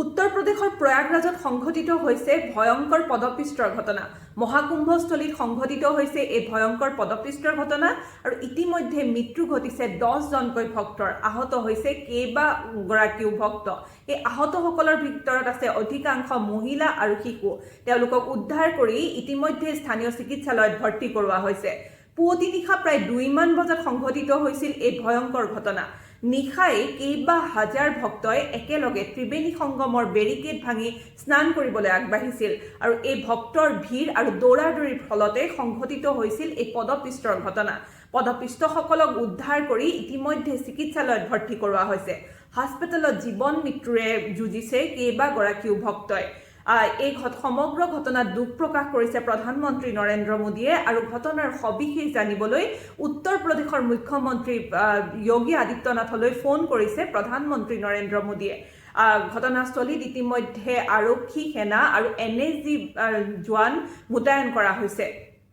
উত্তৰ প্ৰদেশৰ প্ৰয়াগৰাজত সংঘটিত হৈছে ভয়ংকৰ পদপিষ্টৰ ঘটনা। মহাকুম্ভস্থলীত সংঘটিত হৈছে এই ভয়ংকৰ পদপিষ্টৰ ঘটনা আৰু ইতিমধ্যে মৃত্যু ঘটিছে 10জনকৈ ভক্তৰ, আহত হৈছে কেইবাগৰাকীও ভক্ত। এই আহতসকলৰ ভিতৰত আছে অধিকাংশ মহিলা আৰু শিশু। তেওঁলোকক উদ্ধাৰ কৰি ইতিমধ্যে স্থানীয় চিকিৎসালয়ত ভৰ্তি কৰোৱা হৈছে। পুৱতি নিশা প্ৰায় 2মান বজাত সংঘটিত হৈছিল এই ভয়ংকৰ ঘটনা। নিশাই কেইবা হাজাৰ ভক্তই একেলগে ত্ৰিবেণী সংগমৰ বেৰিকেড ভাঙি স্নান কৰিবলৈ আগবাঢ়িছিল আৰু এই ভক্তৰ ভিৰ আৰু দৌৰাদৌৰিৰ ফলতে সংঘটিত হৈছিল এই পদপিষ্টৰ ঘটনা। পদপিষ্টসকলক উদ্ধাৰ কৰি ইতিমধ্যে চিকিৎসালয়ত ভৰ্তি কৰোৱা হৈছে। হাস্পতালত জীৱন মৃত্যুৰে যুঁজিছে কেইবাগৰাকীও ভক্তই। এই সমগ্ৰ ঘটনাত দুখ প্ৰকাশ কৰিছে প্ৰধানমন্ত্ৰী নৰেন্দ্ৰ মোদীয়ে আৰু ঘটনাৰ সবিশেষ জানিবলৈ উত্তৰ প্ৰদেশৰ মুখ্যমন্ত্ৰী যোগী আদিত্যনাথলৈ ফোন কৰিছে প্ৰধানমন্ত্ৰী নৰেন্দ্ৰ মোদীয়ে। ঘটনাস্থলীত ইতিমধ্যে আৰক্ষী সেনা আৰু NSG জোৱান মোতায়েন কৰা হৈছে।